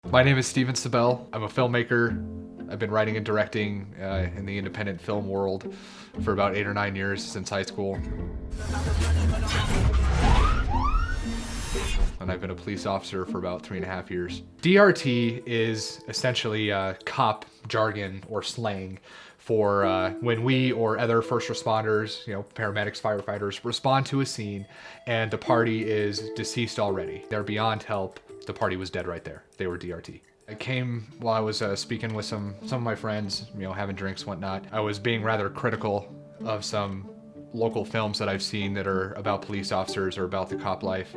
My name is Steven Sabell. I'm a filmmaker. I've been writing and directing in the independent film world for about 8 or 9 years since high school. And I've been a police officer for about 3.5 years. DRT is essentially cop jargon or slang for when we or other first responders, paramedics, firefighters, respond to a scene and the party is deceased already. They're beyond help. The party was dead right there. They were DRT. It came while I was speaking with some of my friends, having drinks, whatnot. I was being rather critical of some local films that I've seen that are about police officers or about the cop life.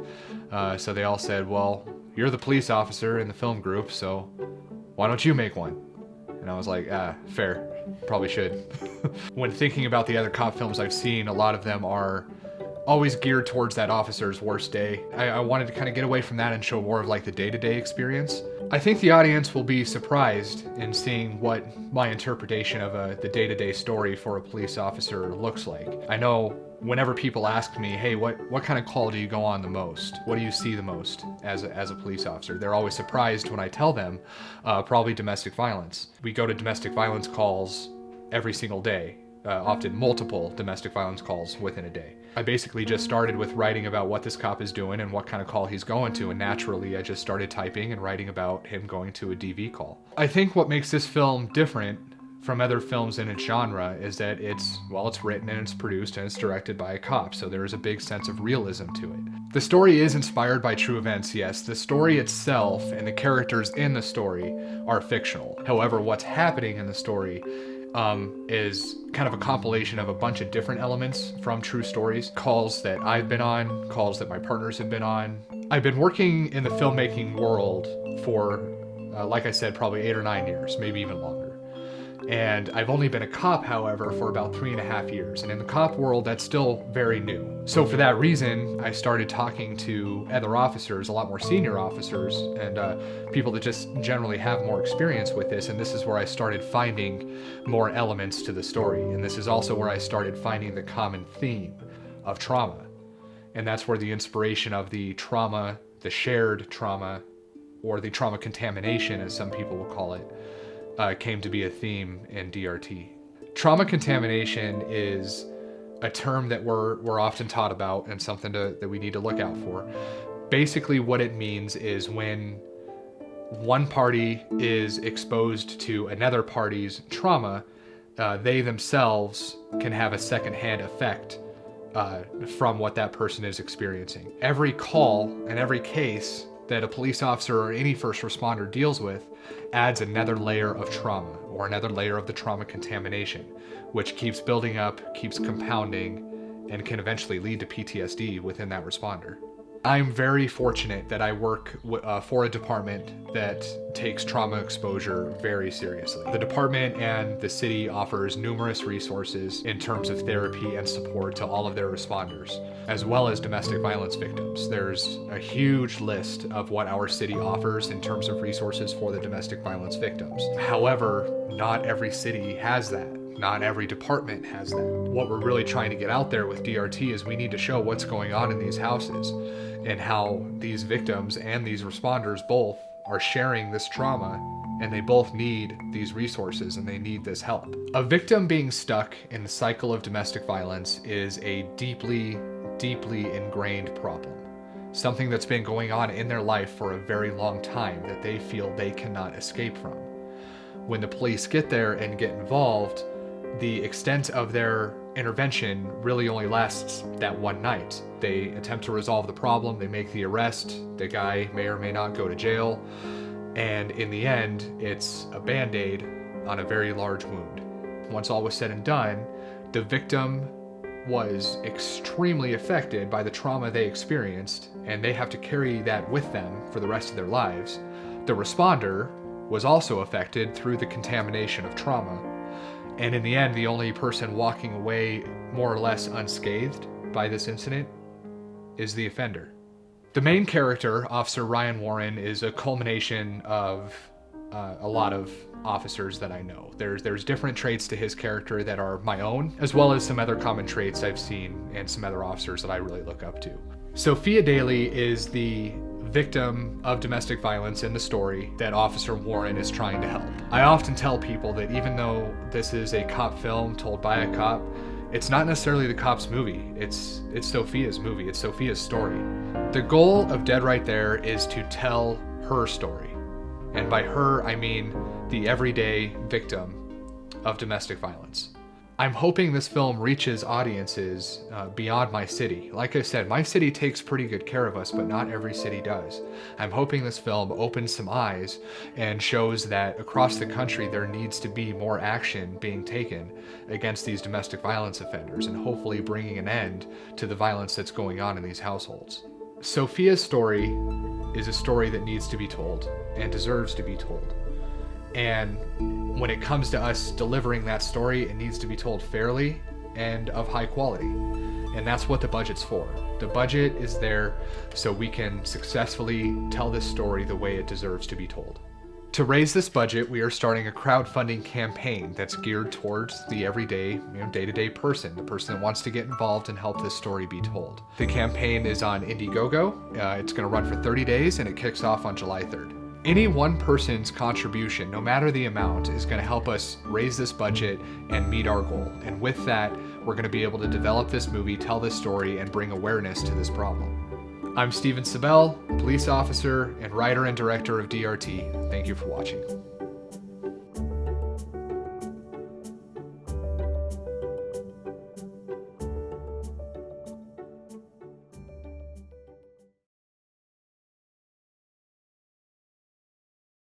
So they all said, well, you're the police officer in the film group, so why don't you make one? And I was like, fair, probably should. When thinking about the other cop films I've seen, a lot of them are always geared towards that officer's worst day. I wanted to kind of get away from that and show more of like the day-to-day experience. I think the audience will be surprised in seeing what my interpretation of the day-to-day story for a police officer looks like. I know whenever people ask me, hey, what kind of call do you go on the most? What do you see the most as a police officer? They're always surprised when I tell them, probably domestic violence. We go to domestic violence calls every single day. Often multiple domestic violence calls within a day. I basically just started with writing about what this cop is doing and what kind of call he's going to, and naturally I just started typing and writing about him going to a DV call. I think what makes this film different from other films in its genre is that it's written and it's produced and it's directed by a cop, so there is a big sense of realism to it. The story is inspired by true events, yes. The story itself and the characters in the story are fictional. However, what's happening in the story is kind of a compilation of a bunch of different elements from true stories. Calls that I've been on, calls that my partners have been on. I've been working in the filmmaking world for, like I said, probably 8 or 9 years, maybe even longer. And I've only been a cop, however, for about 3.5 years. And in the cop world, that's still very new. So for that reason, I started talking to other officers, a lot more senior officers, and people that just generally have more experience with this. And this is where I started finding more elements to the story. And this is also where I started finding the common theme of trauma. And that's where the inspiration of the trauma, the shared trauma, or the trauma contamination, as some people will call it, came to be a theme in DRT. Trauma contamination is a term that we're often taught about and something that we need to look out for. Basically what it means is when one party is exposed to another party's trauma, they themselves can have a secondhand effect from what that person is experiencing. Every call and every case that a police officer or any first responder deals with adds another layer of trauma or another layer of the trauma contamination, which keeps building up, keeps compounding, and can eventually lead to PTSD within that responder. I'm very fortunate that I work for a department that takes trauma exposure very seriously. The department and the city offers numerous resources in terms of therapy and support to all of their responders, as well as domestic violence victims. There's a huge list of what our city offers in terms of resources for the domestic violence victims. However, not every city has that. Not every department has that. What we're really trying to get out there with DRT is we need to show what's going on in these houses and how these victims and these responders both are sharing this trauma, and they both need these resources and they need this help. A victim being stuck in the cycle of domestic violence is a deeply, deeply ingrained problem. Something that's been going on in their life for a very long time that they feel they cannot escape from. When the police get there and get involved, the extent of their intervention really only lasts that one night. They attempt to resolve the problem, they make the arrest, the guy may or may not go to jail, and in the end, it's a band-aid on a very large wound. Once all was said and done, the victim was extremely affected by the trauma they experienced, and they have to carry that with them for the rest of their lives. The responder was also affected through the contamination of trauma. And in the end, the only person walking away more or less unscathed by this incident is the offender. The main character, Officer Ryan Warren, is a culmination of a lot of officers that I know. There's different traits to his character that are my own, as well as some other common traits I've seen in some other officers that I really look up to. Sophia Daly is the victim of domestic violence in the story that Officer Warren is trying to help. I often tell people that even though this is a cop film told by a cop, it's not necessarily the cop's movie. It's Sophia's movie. It's Sophia's story. The goal of Dead Right There is to tell her story. And by her, I mean the everyday victim of domestic violence. I'm hoping this film reaches audiences beyond my city. Like I said, my city takes pretty good care of us, but not every city does. I'm hoping this film opens some eyes and shows that across the country there needs to be more action being taken against these domestic violence offenders, and hopefully bringing an end to the violence that's going on in these households. Sophia's story is a story that needs to be told and deserves to be told. And when it comes to us delivering that story, it needs to be told fairly and of high quality. And that's what the budget's for. The budget is there so we can successfully tell this story the way it deserves to be told. To raise this budget, we are starting a crowdfunding campaign that's geared towards the everyday, day-to-day person, the person that wants to get involved and help this story be told. The campaign is on Indiegogo. It's going to run for 30 days and it kicks off on July 3rd. Any one person's contribution, no matter the amount, is going to help us raise this budget and meet our goal. And with that, we're going to be able to develop this movie, tell this story, and bring awareness to this problem. I'm Steven Sabell, police officer and writer and director of DRT. Thank you for watching.